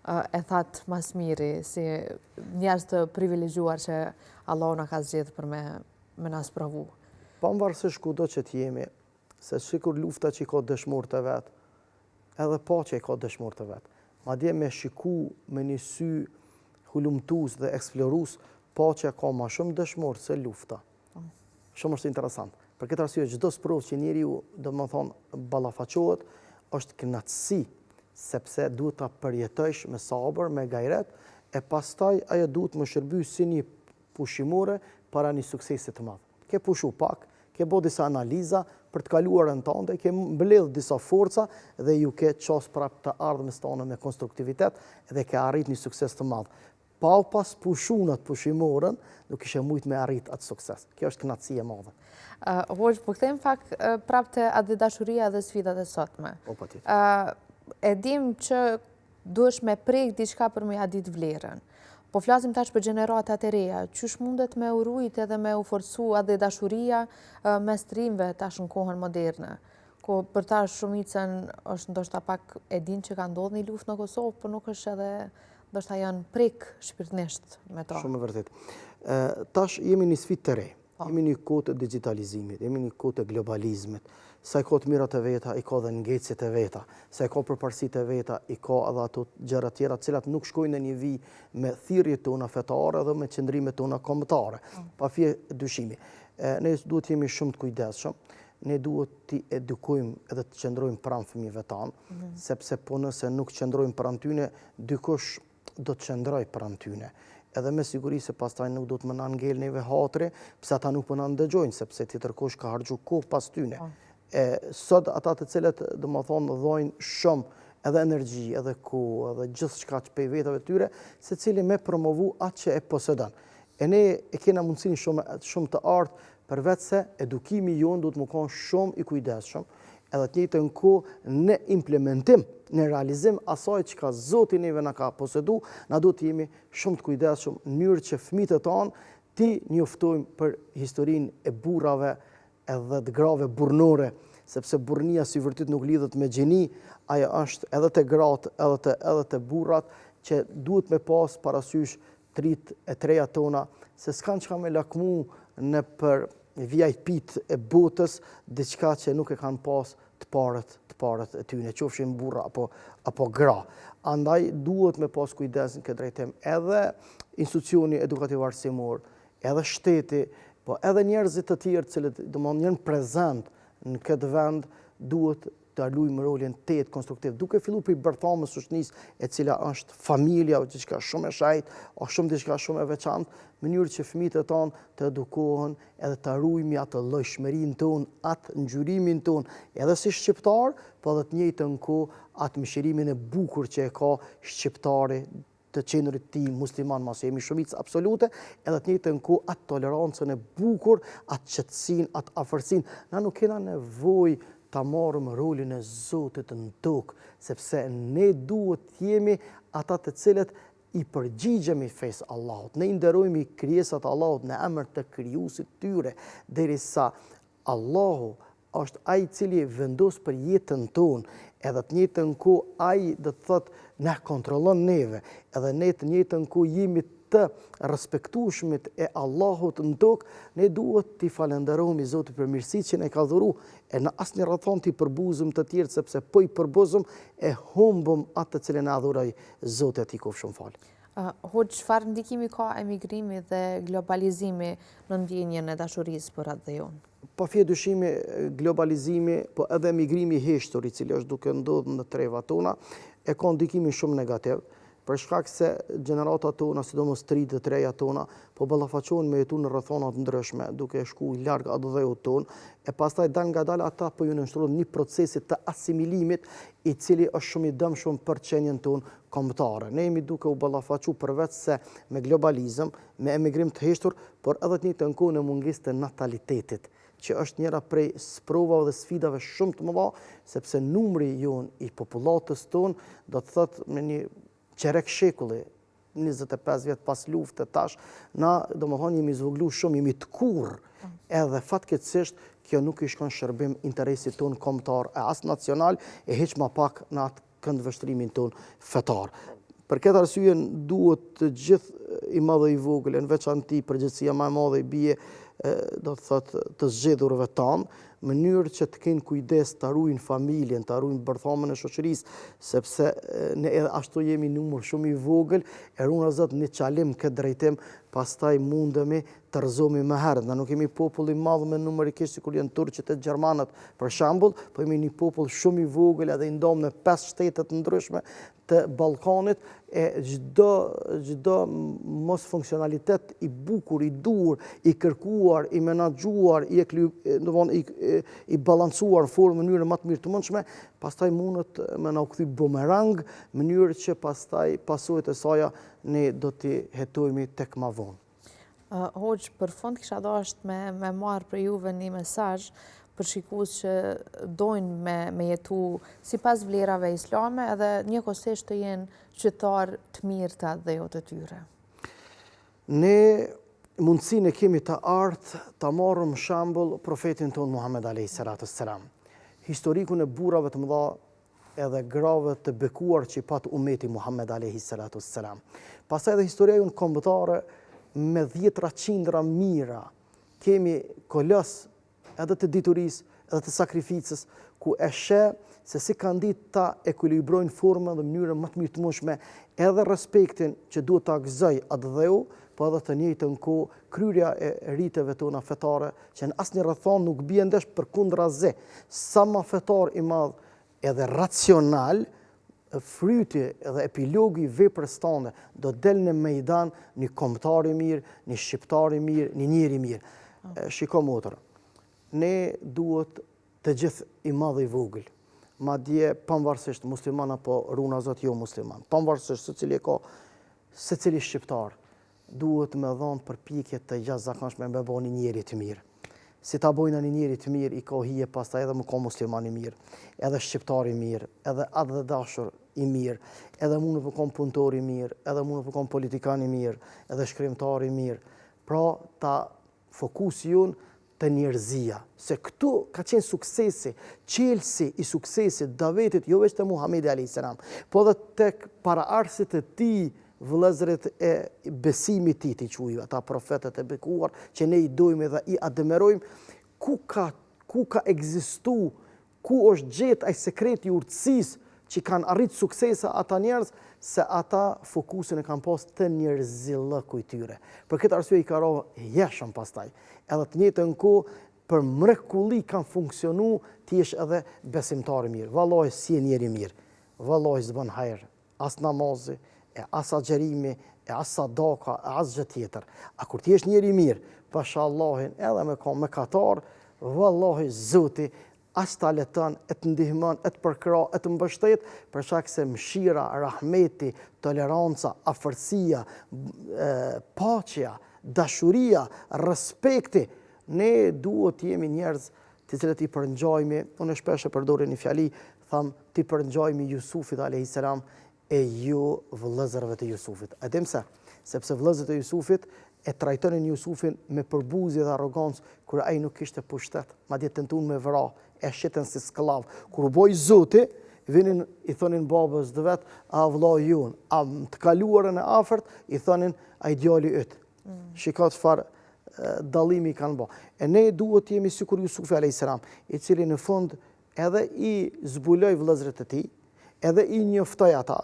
Speaker 1: e thatë mas miri, si njerëz të privilegjuar që Allahu na ka zgjedhë për me na sprovu.
Speaker 2: Pavarësisht kudo që t'jemi, se sikur lufta që i ka dëshmorët e vetë, edhe paqja i ka dëshmorët e vetë. Madje me shiku me një sy hulumtues dhe eksplorus, paqja ka ma shumë dëshmorë se lufta. Shumë është interesant. Për këtë arsye, çdo sprovë që njeriu, domethënë, ballafaqohet, është kënaqësi, sepse duhet ta përjetojsh me sabër, me gajret, e pastaj ajo duhet më shërby si një pushimore para një suksesi të madh. Ke pushu pak, ke bë disa analiza për të kaluarën tënde, ke mbledh disa forca dhe ju ke ços prapë të ardhmës tonë me konstruktivitet dhe ke arrit një sukses të madh. Pa u pas pushunat pushimorën, nuk ishe mujt me arrit atë sukses. Kjo është kënaqësi e madhe.
Speaker 1: Hoqë, po kthejmë fakt prapë të atë dashuria dhe sfidat e sotme.
Speaker 2: Po, patjetër.
Speaker 1: E dim që duhesh me prek diçka për me ja ditë vlerën. Po flasim tash për gjeneratat e reja, qysh mundet me urujt edhe me u forcu atë dashuria mes trimve tash në kohën moderne? Ko për ta shumicën është ndoshta pak e din që ka ndodhur një luftë në Kosovë, por nuk është edhe ndoshta janë prek shpirtnisht me to.
Speaker 2: Shumë e vërtet. Tash jemi një sfidë të re. Jemi një kohë të digitalizimit, jemi një kohë të globalizmit. Sa i ka të mirat e veta, i ka dhe ngecjet e veta. Sa i ka përparësit e veta, i ka edhe ato gjëra tjera, cilat nuk shkojnë në një vijë me thirrjet tona fetare dhe me qëndrimet tona kombëtare. Pa fije dyshimi. Ne duhet jemi shumë të kujdesshëm. Ne duhet t'i edukojmë edhe të qëndrojmë pranë fëmijëve tanë, sepse po nëse nuk qëndrojmë pranë tyne, dikush do të qëndroj pranë tyne. Edhe me siguri se pastaj nuk do të më na ngel neve hatri, pse ata nuk po na ndëgjojnë, sepse tjetër kush ka harxhu kohë pas tyne. Sot ata të cilët domethënë dhojnë shumë edhe energji, edhe kohë, edhe gjithçka që pej vetave tyre, secili me promovu atë që e posedon. E ne e kena mundësinë shumë të artë, përveç se edukimi jonë duhet më konë shumë i kujdesshëm, edhe të njëjtën kohë në implementim, në realizim asaj që ka Zoti neve na ka posedu, na duhet të jemi shumë të kujdesshëm në mënyrë që fëmijët e tanë ti njoftojmë për historinë e burrave edhe të grave burnore, sepse burrnia si vërtet nuk lidhet me gjeni, ajo është edhe te gratë, edhe te burrat që duhet me pas parasysh trit e treja tona, se s'kan çka me lakmu në për VIP e botës, diçka që nuk e kanë pas të parët e tyne, qofshin burra apo gra. Andaj duhet me pas kujdes në këtë drejtim edhe institucioni edukativ arsimor, edhe shteti, po edhe njerëzit të tjerë cilët domethënë janë prezent në këtë vend duhet të luajmë rolin tet konstruktiv, duke filluar për bërthamës shoqënisë e cila është familja, diçka shumë e shajt, o shumë diçka shumë e veçantë, në mënyrë që fëmijët e tanë të edukohen edhe të ruajmë atë llojshmërinë tonë, atë ngjyrimin tonë, edhe si shqiptar, po edhe të njëjtën kohë atë mishërimin e bukur që e ka shqiptari të qendrit tim musliman, mos jemi shumicë absolute, edhe të njëjtën kohë atë tolerancën e bukur, atë qetësinë, atë afërsinë. Na nuk kena nevojë ta marrëm rolin e Zotit në tokë, sepse ne duhet të jemi ata të cilët i përgjigjemi fesë Allahut. Ne i nderojmë krijesat e Allahut në emër të krijuesit tyre, derisa Allahu është ai i cili vendos për jetën tonë, edhe të njëjtën kohë ai do të thotë na kontrollon neve, edhe ne të njëjtën kohë jemi të respektueshmit e Allahut në tokë, ne duhet t'i falenderojmë Zotit për mirësitë që ne ka dhuruar, e në asnjë rrethon t'i përbuzëm të tjerë, sepse po i përbuzëm e humbëm atë të cilën na dhuroi Zoti aty ku shumë fal.
Speaker 1: Hoqë, çfarë ndikimi ka emigrimi dhe globalizimi në ndjenjen e dashurisë për atë dhe jonë?
Speaker 2: Pa fije dyshimi, globalizimi, po edhe emigrimi i heshtur, i cili është duke ndodhur në trevat tona, e ka ndikimin shumë negativ, për shkak se gjeneratat tona, sidomos 3 dhe 3 tona, po ballafaqohen me jetu në rrethona të ndryshme, duke shku larg ADV-ut ton, e pastaj dal ngadalë ata po ju nënshtrohen një procesi të asimilimit i cili është shumë i dëmshëm për qenien tonë kombëtare. Ne jemi duke u ballafaqu përveç se me globalizëm, me emigrim të heshtur, por edhe të njëjtën kohë në mungesë të natalitetit, që është njëra prej sprovave dhe sfidave shumë të mëdha, sepse numri jonë i popullatës tonë do të thotë me një qerek shekulli, 25 vjet pas luftë tash, na domethënë jemi zvoglu shumë, jemi të kurrë, edhe fatkeqësisht kjo nuk i shkon shërbim interesit tonë kombëtar e as nacional, e hiç më pak në atë këndvështrimin tonë fetar. Për këtë arsye duhet të gjithë i madh dhe i vogël, në veçanti përgjegjësia më e madhe i bie do të thotë të zgjedhurëve tanë, mënyrë që të kenë kujdes të ruajnë familjen, të ruajnë bërthamën e shoqërisë, sepse ne edhe ashtu jemi numër shumë i vogël, e runa Zot në çalim këtë drejtim, pastaj mundemi të rrezohemi më herët. Ne nuk jemi popull i madh me numerikisht sikur janë turqit e gjermanët për shembull, po jemi një popull shumë i vogël edhe i ndomë në 5 shtete të ndryshme të Ballkanit, e çdo mos funksionalitet i bukur, i dur, i kërkuar, i menaxhuar, i balancuar në formë mënyrë më të mirë të mundshme, pastaj mundet me na u kthy bumerang, mënyrë që pastaj pasojat e saj ne do t'i hetojmë tek më vonë.
Speaker 1: Hoxh, për fund kisha dashur me marrë për juve një mesazh për shikues që dojnë me jetu sipas vlerave islame edhe njëkohësisht të jenë qytetar të mirë të adhejot e tyre.
Speaker 2: Ne mundësinë e kemi të artë të marrëm shembull profetin tonë Muhammed a.s. Historikun e burrave të mëdha edhe grave të bekuar që i pat umeti Muhammed a.s. Pastaj edhe historia jonë kombëtare me 10 qindra mira, kemi kolos edhe të diturisë, edhe të sakrificës, ku e sheh se si kanë ditë ta ekuilibrojnë formën dhe mënyrën më të mirë të mundshme, edhe respektin që duhet ta gëzoj ADV-u, po edhe të njëjtën kohë kryerja e riteve tona fetare, që në asnjë rrethon nuk bie ndesh përkundrazi, sa më fetar i madh edhe racional, fryti edhe epilogi i veprës tande do del në mejdan një kombëtar i mirë, një shqiptar i mirë, një njeri i mirë. Shiko motër, ne duhet të gjithë i madh i vogël, madje pavarësisht musliman apo runa Zot jo musliman, pavarësisht secili shqiptar duhet me dhënë përpjekje të jashtëzakonshme me bëni njeri të mirë. Si ta bojnë një njeri të mirë, i ka hije pastaj edhe më ka musliman i mirë, edhe shqiptar i mirë, edhe atë dhe dashur i mirë, edhe mund të kom punëtor i mirë, edhe mund të kom politikan i mirë, edhe shkrimtar i mirë. Pra ta fokusi jonë të njerëzia, se këtu ka qenë suksesi, qelsi i suksesit davetit, jo veç të Muhamedi a.s. po edhe tek paraardhësit e tij, vëllezërit e besimit tij të quajmë, ata profetët e bekuar që ne i dojmë dhe i admirojmë, ku ka ekzistuar, ku është gjetë ai sekreti i urtësisë që kanë arritë suksesa ata njerëz, se ata fokusin e kanë pas të njerëzillëku i tyre. Për këtë arsye i ka rënë jeshëm pastaj. Edhe të njëjtën kohë për mrekulli kanë funksionu ti jesh edhe besimtar i mirë. Vallahi si e njeri mirë. Vallahi s'bën hajër, as namazi, e as agjerimi, e as sadaka, e as gjë tjetër. A kur ti jesh njeri mirë, pasha Allahin, edhe me katar, vallahi Zoti as ta leton, e të ndihmon, e të përkra, e të mbështet, për shkak se mëshira, rahmeti, toleranca, afërsia, paqja, dashuria, respekti, ne duhet jemi njerëz të cilët i përngjajmi, unë shpesh e përdor një fjali, tham ti përngjajmi Jusufit a.s. e ju vëllezërve të Jusufit. A dim se? Sepse vëllezërit e Jusufit e trajtonin Jusufin me përbuzje dhe arrogancë kur ai nuk kishte pushtet, madje tentuan me vra, e shiten si skllav. Kur u boi Zoti, vinin i thonin babës dhe vet, a vllai jon, a të kaluarën e afërt, i thonin ai djali yt. Shikoj çfarë dallimi kanë bë. E ne duhet jemi sikur Jusufi a.s. i cili në fund edhe i zbuloi vëllezërit e tij, edhe i njoftoi ata,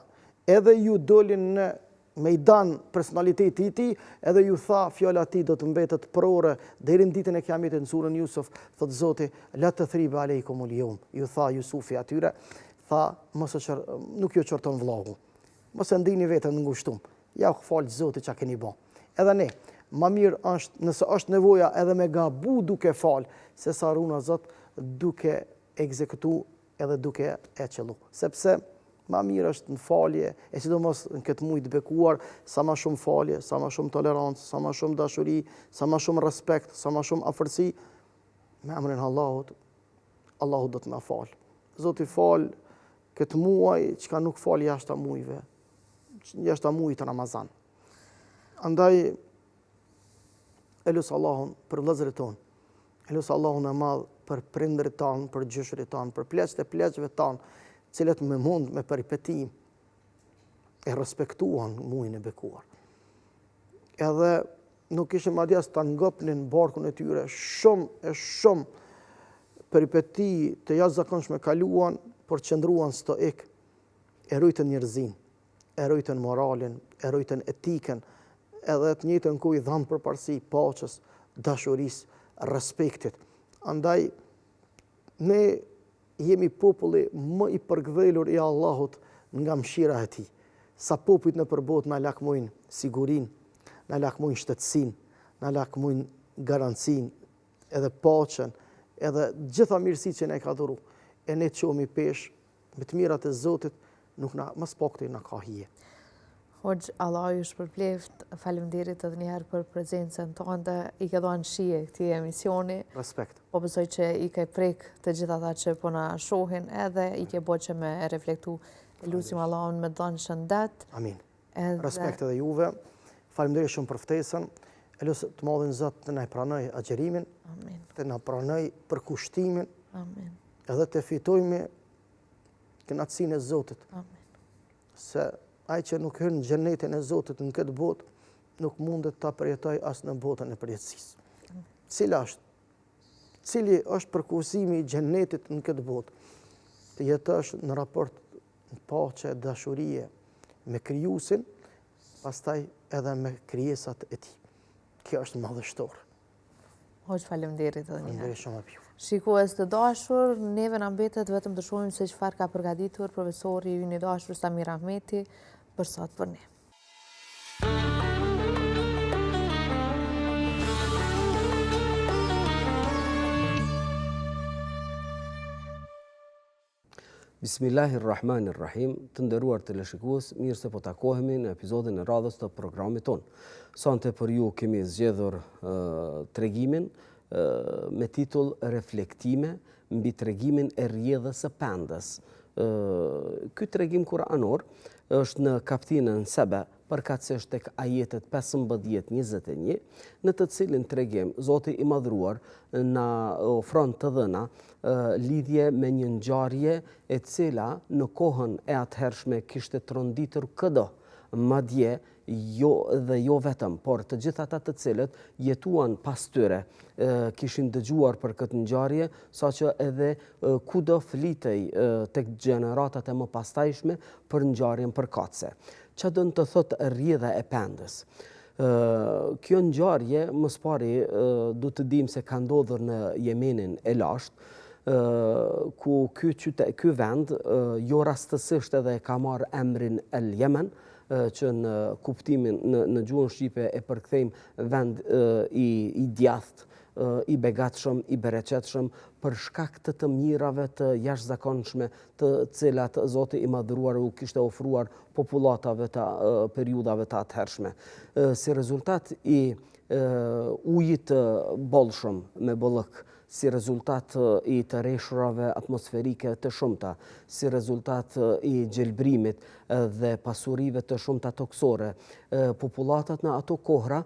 Speaker 2: edhe ju dolin në mejdan personaliteti i tij, edhe ju tha fjala e tij do të mbetet prore deri në ditën e Kiametit në surën Yusuf, thot Zoti, la tathriba aleikumul yawm. Ju tha Jusufi atyre, tha nuk ju qorton vllahu. mos e ndini vetën në ngushtum. Ja u falë Zotit që a keni bo. Edhe ne, ma mirë është, nëse është nevoja edhe me gabu duke falë, se sa runa Zot duke ekzekutu edhe duke e qëllu. Sepse ma mirë është në falje, e sidomos në këtë muaj të bekuar, sa ma shumë falje, sa ma shumë tolerancë, sa ma shumë dashuri, sa ma shumë respekt, sa ma shumë afërsi, me emrin Allahut, Allahut do të na falë. Zoti falë këtë muaj, çka nuk falë jashtë muajve, jashtë muajit të Ramazan. Andaj, e lusë Allahun për vëllezërit tonë, e lusë Allahun e madh për prindërit tanë, për gjyshërit tanë, për pleqët e pleqëve tanë, cilët me mund me peripetim e respektuan muajin e bekuar. Edhe nuk ishim adjas të ngopnin barkun e tyre, shumë peripeti të jashtëzakonshme kaluan, por qëndruan stoik, e rujtën njerëzin, e rujtën moralin, e rujtën etikën, edhe të njëjtën ku i dhanë përparësi paqes, dashurisë, respektit. Andaj, ne jemi populli më i përgdhelur i Allahut nga mëshira e tij. Sa popujt në përbot na lakmojnë sigurinë, na lakmojnë shtetësinë, na lakmojnë garancinë, edhe paqen, edhe gjitha mirësitë që ne ka dhuru. E ne qomi pesh, me të mirat e Zotit, nuk na më spakti na ka hije.
Speaker 1: Hoxh, Allah ju shpërbleft, faleminderit edhe njëherë për prezencën tonë, i ke dhënë shije këtij emisioni.
Speaker 2: Respekt.
Speaker 1: Po besoj që i ke prek të gjithë ata që po na shohin, edhe i ke bërë që me reflektu. Lutim Allahun me dhënë shëndet.
Speaker 2: Amin. Respekt edhe juve. Faleminderit shumë për ftesën. E lusë të madhin Zot të na pranoj agjerimin,
Speaker 1: Amin.
Speaker 2: të na pranoj përkushtimin,
Speaker 1: Amin.
Speaker 2: edhe të fitojmë kënaqësinë e Zotit.
Speaker 1: Amin.
Speaker 2: Se ai që nuk hyn në xhenetin e Zotit në këtë botë, nuk mundet ta përjetoj as në botën e përjetësisë. Cili është përkursimi i xhenetit në këtë botë? Të jetosh në raport në paqe, dashurie me krijuesin, pastaj edhe me krijesat e tij. Kjo është madhështor.
Speaker 1: Hoxh, faleminderit edhe njëherë.
Speaker 2: Faleminderit shumë për ju.
Speaker 1: Shikues të dashur, neve na mbetet vetëm të shohim se çfarë ka përgatitur profesori ynë i dashur Samir Ahmeti për sot për ne.
Speaker 3: Bismillahirrahmanirrahim, të nderuar teleshikues, mirë se po takohemi në episodin e radhës të programit tonë. Sonte për ju kemi zgjedhur tregimin me titull Reflektime mbi tregimin e rrjedhës së pendës. Ky tregim kuranor është në kaptinën Sebe, përkatësisht tek ajetet 15-21, në të cilin tregim Zoti i Madhruar na ofron të dhëna lidhje me një ngjarje e cila në kohën e atëhershme kishte tronditur këdo, madje jo vetëm, por të gjithë ata të cilët jetuan pas tyre kishin dëgjuar për këtë ngjarje, saqë edhe kudo flitej tek gjeneratat e mëpastajshme për ngjarjen përkatëse. Ç'a do të thotë rrjedha e pendës? Kjo ngjarje më së pari du të dim se ka ndodhur në Yemenin e lashtë, ku ky vend jo rastësisht edhe ka marrë emrin El Yemen, që në kuptimin në gjuhën shqipe e përkthejmë vend i djathtë, i begatshëm, i bereqetshëm, për shkak të mirave të jashtëzakonshme të cilat Zoti i Madhëruar u kishte ofruar popullatave të periudhave të atëhershme. Si rezultat i ujit bollshëm me bollëk, si rezultat i të rreshurave atmosferike të shumta, si rezultat i gjelbrimit dhe pasurive të shumta toksore, populatat në ato kohra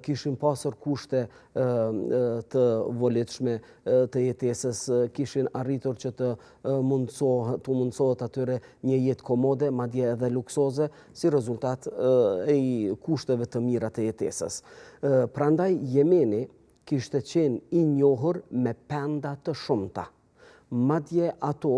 Speaker 3: kishin pasur kushte të volitshme të jetesës, kishin arritur që të mundsohet atyre një jetë komode, madje edhe luksoze, si rezultat e kushteve të mira të jetesës. Prandaj Yemeni kishte qenë i njohur me penda të shumta. Madje ato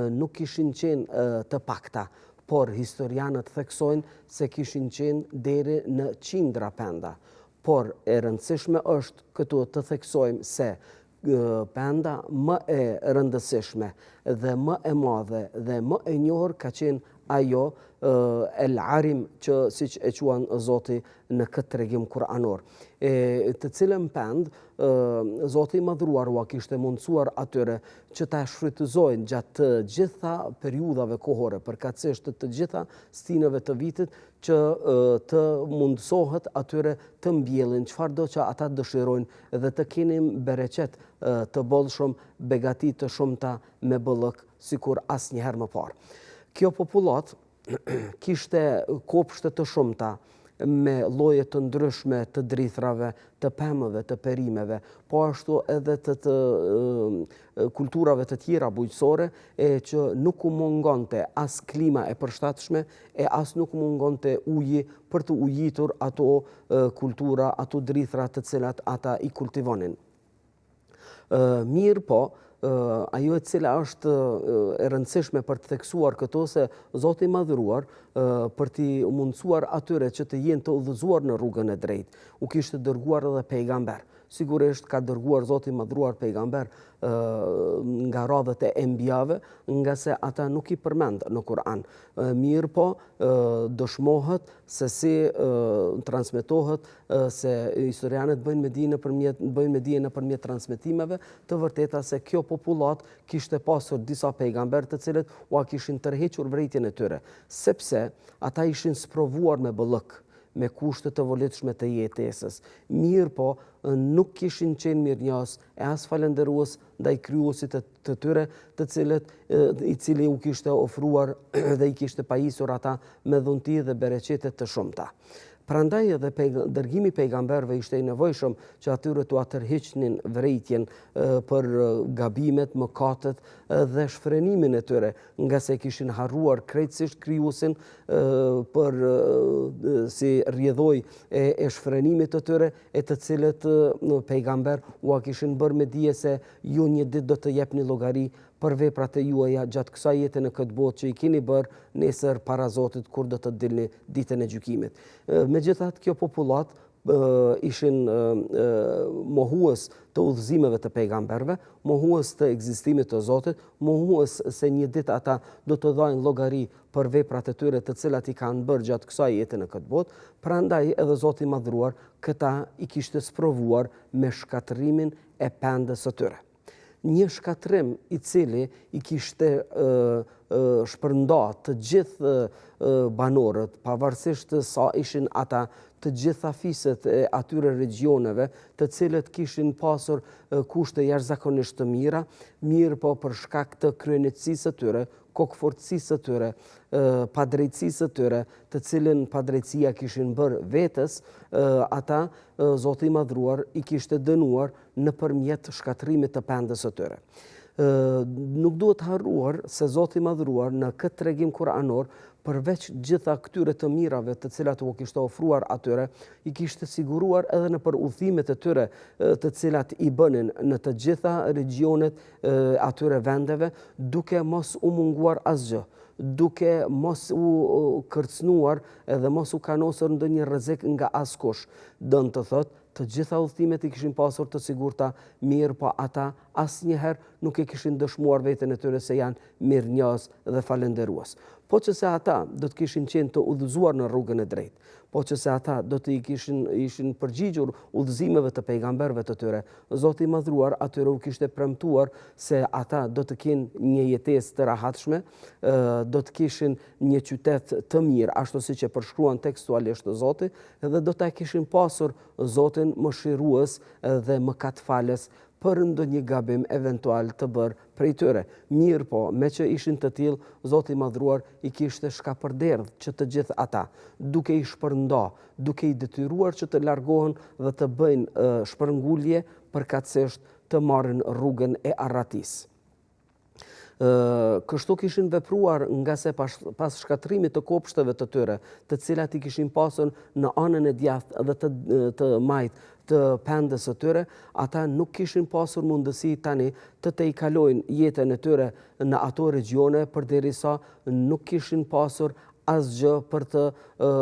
Speaker 3: nuk kishin qenë të pakta, por historianët theksojnë se kishin qenë deri në 100 penda. Por e rëndësishme është këtu të theksojmë se penda më e rëndësishme dhe më e madhe dhe më e njohur ka qenë ajo el-arim që siç e quan Zoti në këtë tregim kuranor. Të cilën pend Zoti i Madhruar ua kishte mundësuar atyre që ta shfrytëzojnë gjatë të gjitha periudhave kohore, përkatësisht të gjitha stinëve të vitit, që të mundësohet atyre të mbjellin çfarëdo që ata dëshirojnë dhe të kenin bereqet të bollshëm, begati të shumta me bëllëk sikur asnjëherë më parë. Kjo popullat kishte kopshte të shumta me lloje të ndryshme të drithrave, të pemëve, të perimeve, po ashtu edhe të kulturave të tjera bujqësore, që nuk u mungonte as klima e përshtatshme, as nuk u mungonte uji për të ujitur ato kultura, ato drithra të cilat ata i kultivonin. Mirë po, ajo e cila është e rëndësishme për të theksuar këto se Zoti i Madhëruar për t'i mundësuar atyre që të jenë të udhëzuar në rrugën e drejtë, u kishte dërguar edhe pejgamber. Sigurisht ka dërguar Zoti i Madhëruar pejgamber nga radhët e enbijave, nga se ata nuk i përmend në Kur'an. Mirë po, dëshmohet se si transmetohet se historianët bëjnë me dije nëpërmjet transmetimeve të vërteta se kjo popullat kishte pasur disa pejgamber të cilët ua kishin tërhequr vërejtjen e tyre, sepse ata ishin sprovuar me bëllëk, me kushte të volitshme të jetesës. Mirë po, nuk kishin qenë mirënjohës e as falënderues ndaj krijuesit të tyre, i cili u kishte ofruar dhe i kishte pajisur ata me dhunti dhe bereqete të shumta. Prandaj edhe dërgimi pejgamberëve ishte i nevojshëm që atyre t'u tërheqnin vërejtjen për gabimet, mëkatet dhe shfrenimin e tyre, nga se kishin harruar krejtësisht krijuesin për si rrjedhoj e shfrenimit të tyre, e të cilët pejgamber ua kishin bërë me dije se ju një ditë do të jepni llogari për veprat e juaja gjatë kësaj jete në këtë botë që i keni bërë nesër para Zotit kur do të dilni ditën e gjykimit. Megjithatë, kjo popullat ishin mohues të udhëzimeve të pejgamberëve, mohues të ekzistimit të Zotit, mohues se një ditë ata do të dhajnë llogari për veprat e tyre të cilat i kanë bërë gjatë kësaj jete në këtë botë. Prandaj edhe Zoti i Madhëruar këta i kishte sprovuar me shkatërimin e pendës së tyre. Një shkatrim i cili i kishte shpërnda të gjithë banorët, pavarësisht sa ishin ata, të gjitha fiset e atyre regioneve, të cilët kishin pasur kushte jashtëzakonisht të mira, mirë po për shkak të kryenetësisë së tyre, kokëfortësisë së tyre, padrejtësisë së tyre, të cilën padrejtësia kishin bërë vetës, ata Zoti i Madhëruar i kishte dënuar nëpërmjet shkatërimit të pendës së tyre. Nuk duhet harruar se Zoti i Madhëruar në këtë tregim kuranor, përveç gjitha këtyre të mirave të cilat u kishte ofruar atyre, i kishte siguruar edhe në për udhimet e tyre të cilat i bënin në të gjitha regionet atyre vendeve, duke mos u munguar asgjë, duke mos u kërcënuar edhe mos u kanosur ndonjë rrezik nga askush. Dënë të thotë, të gjitha udhëtimet i kishin pasur të sigurta, mirë po ata asnjëherë nuk e kishin dëshmuar veten e tyre se janë mirënjohës dhe falënderues. Po që se ata do të kishin qenë të udhëzuar në rrugën e drejtë, po që se ata do të ishin përgjigjur udhëzimeve të pejgamberëve të tyre, Zoti i Madhëruar atyre u kishte premtuar se ata do të kenë një jetesë të rahatshme, do të kishin një qytet të mirë, ashtu siç e përshkruan tekstualisht Zoti, dhe do ta kishin pasur Zotin mëshirues dhe mëkatfalës për ndonjë gabim eventual të bërë prej tyre. Mirë po, me që ishin të tillë, Zoti i Madhëruar i kishte shkapërderdhë që të gjithë ata, duke i shpërnda, duke i detyruar që të largohen dhe të bëjnë shpërngulje përkatësisht të marrin rrugën e arratisë. Kështu kishin vepruar nga se pas shkatrimit të kopshteve të tyre, të cilat i kishin pasur në anën e djathtë dhe të majtë të pendës së tyre, ata nuk kishin pasur mundësi tani të i kalojnë jetën e tyre në ato regione, përderisa nuk kishin pasur asgjë për të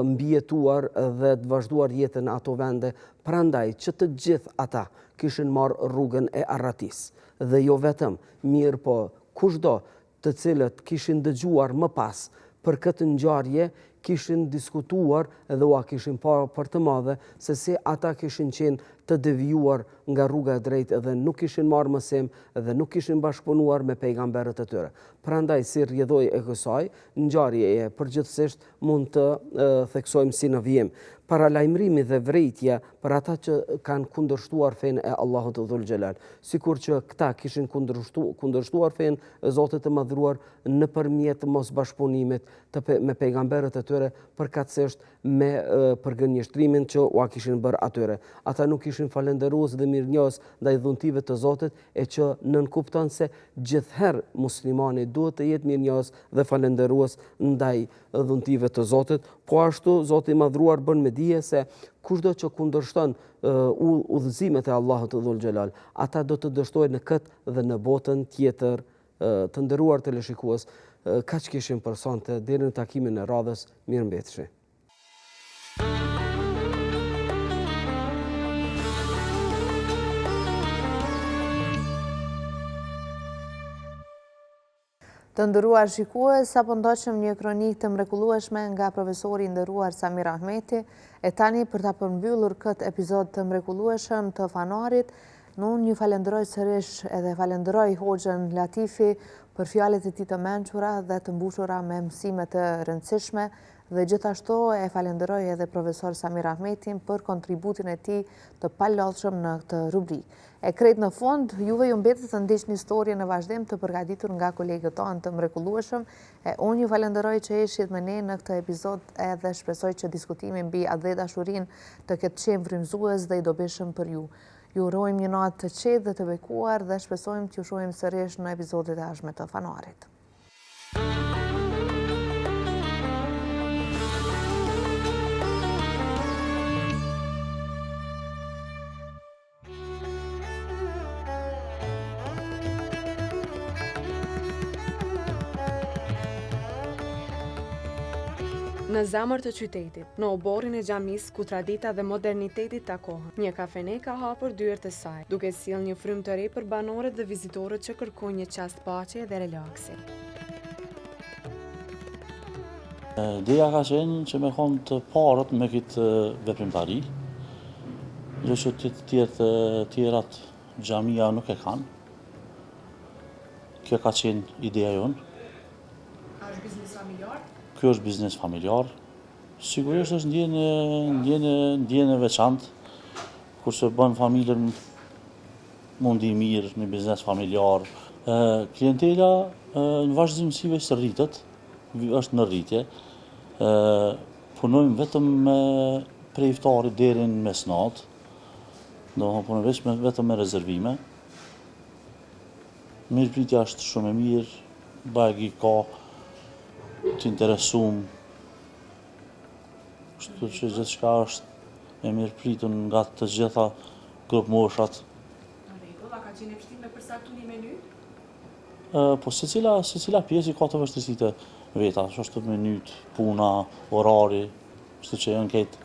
Speaker 3: mbijetuar dhe të vazhduar jetën në ato vende. Prandaj që të gjithë ata kishin marrë rrugën e arratisë. Dhe jo vetëm, mirë po kushdo të cilët kishin dëgjuar më pas për këtë ngjarje kishin diskutuar edhe ua kishin parë për të madhe se si ata kishin qenë të devijuar nga rruga e drejtë dhe nuk kishin marrë mësim dhe nuk kishin bashkëpunuar me pejgamberët e tyre. Prandaj si rrjedhoi e kësaj, ngjarjeja përgjithsisht mund të theksojmë si në vijim. Paralajmërimi dhe vërejtja për ata që kanë kundërshtuar fenë e Allahut Dhul Xhelal, sikur që këta kishin kundërshtuar fenë e Zotit të Madhruar nëpërmjet mos bashkëpunimit me pejgamberët e tyre, përkatësisht me përgënjeshtrimin që ua kishin bërë atyre. Ata nuk ishin falendërues dhe mirënjohës ndaj dhuntive të Zotit, e që nënkupton se gjithherë muslimani duhet të jetë mirënjohës dhe falendërues ndaj dhuntive të Zotit, po ashtu Zoti i Madhruar bën me dije se kushdo që kundërshton udhëzimet e Allahut Dhul Xhelal, ata do të dështojnë në këtë dhe në botën tjetër. Të nderuar teleshikues, kaq kishim për sonte, deri në takimin e radhës, mirëmbëjtje.
Speaker 1: Të nderuar shikues, sapo ndoqëm një kronikë të mrekullueshme nga profesori i nderuar Samir Ahmeti, e tani për ta përmbyllur këtë episod të mrekullueshëm të Fanarit, unë ju falenderoj sërish edhe falenderoj Hoxhën Latifi për fjalët e tij të mençura dhe të mbushura me mësime të rëndësishme, dhe gjithashtu e falenderoj edhe profesor Samir Ahmetin për kontributin e tij të palodhshëm në këtë rubrikë. E krejt në fund, juve ju mbetet të ndiqni historien në vazhdim të përgatitur nga kolegët tanë të mrekullueshëm, e unë ju falenderoj që ishit me ne në këtë episod edhe shpresoj që diskutimi mbi atë dhe dashurinë të ketë qenë frymëzues dhe i dobishëm për ju. Ju urojmë një natë të qetë dhe të bekuar dhe shpresojmë t'ju shohim sërish në episodet e ardhshme të Fanarit.
Speaker 4: Në zemër të qytetit, në oborrin e xhamisë ku tradita dhe moderniteti takohen, një kafene ka hapur dyert e saj, duke sjellë një frymë të re për banorët dhe vizitorët që kërkojnë një çast paqe dhe relaksi.
Speaker 5: Ideja ka qenë që me konë të parët me këtë veprimtari, jo që të tjerat xhamia nuk e kanë. Kjo ka qenë ideja jonë.
Speaker 4: A është biznes familjar?
Speaker 5: Kjo është biznes familjar. Sigurisht është ndjenë e veçantë, kurse bën familjen mundi mirë në biznes familjar. Klientela në vazhdimësive së rritët, është në rritje. Punojmë vetëm prej iftarit deri në mesnatë, do punojmë vetëm me rezervime. Mirëpritja është shumë e mirë, bagi ka të interesum, kështu që gjithçka është e mirëpritur nga të gjitha grup moshat.
Speaker 4: Në rregull, a ka qenë e vështirë me përcaktuar një menu?
Speaker 5: Po secila pjesë ka të vështirësitë veta, është menyt, puna, orari, kështu që janë këtë.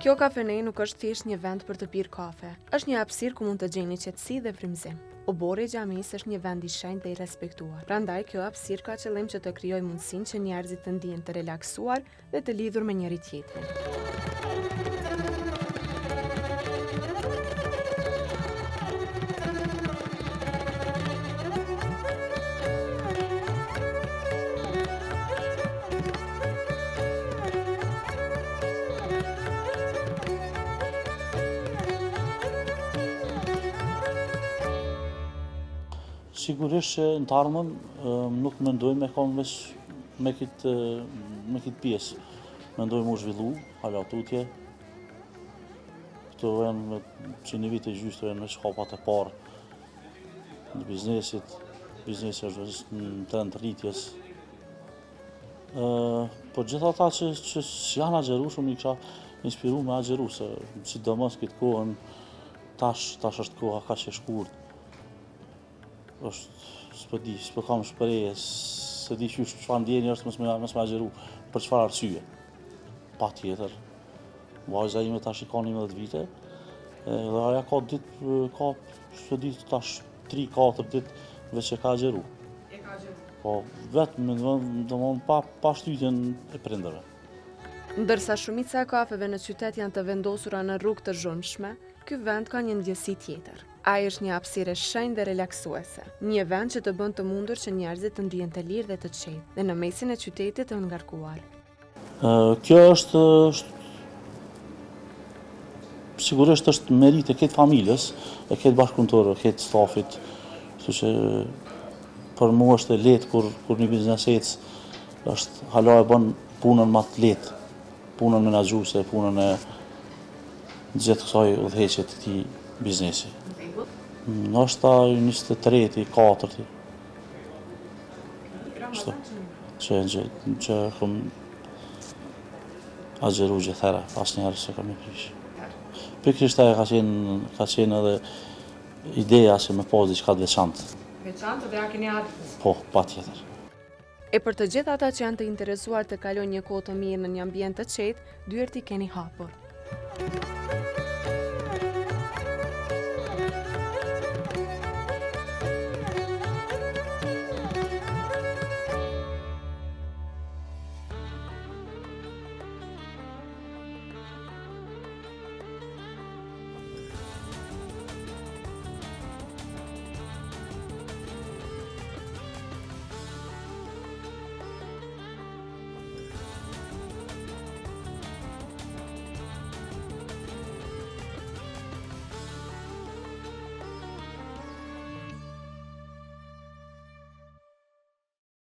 Speaker 4: Kjo kafene nuk është thjesht një vend për të pirë kafe. Është një hapësirë ku mund të gjeni qetësi dhe frymëzim. Obori i xhamisë është një vend i shenjtë dhe i respektuar. Prandaj kjo hapësirë ka qëllim që të krijojë mundësinë që njerëzit të ndihen të relaksuar dhe të lidhur me njëri tjetrin.
Speaker 5: Sigurisht që në të ardhmen nuk mendojmë me konë veç me këtë pjesë. Mendojmë u zhvillu, hala tutje. Këto janë që një vit e gjysë janë veç hapat e parë në biznesit. Biznesi është në trend rritjes. Po gjitha ata që janë agjeru shumë i kisha inspiru me agjeru, se sidomos këtë kohën tash është koha ka që shkurt. S'po kam shpreje, se di çfarë ndjenjë është mos me agjeru, për çfarë arsye. Patjetër. Vajza ime tash i ka 11 vite, dhe aja ka ditë, se di tash 3-4 ditë veç e ka agjeru. Po vetëm pa shtytjen e prindërve.
Speaker 4: Ndërsa shumica e kafeve në qytet janë të vendosura në rrugë të zhurmshme, ky vend ka një ndjesi tjetër. Ai është një hapësirë shenjtë dhe relaksuese, një vend që të bën të mundur që njerëzit të ndihen të lirë dhe të qetë, dhe në mesin e qytetit të ngarkuar.
Speaker 5: Kjo është sigurisht është merit e këtë familjes, e këtë bashkëpunëtorë, e këtë stafit, kështu që për mua është e lehtë kur një biznes është hala e bën punën më të lehtë, punën menaxhuese, punën e gjithë kësaj udhëheqje të këtij biznesi. Ndoshta 23-ti, 4-ti. Që kam agjeru gjithëherë, asnjëherë se kam i prish. Pikërisht ajo ka qenë edhe ideja se me pas diçka të veçantë.
Speaker 4: Veçantë dhe a keni ardhur?
Speaker 5: Po, patjetër.
Speaker 4: E për të gjithë ata që janë të interesuar të kalojnë një kohë të mirë në një ambient të qetë, dyert i keni hapur.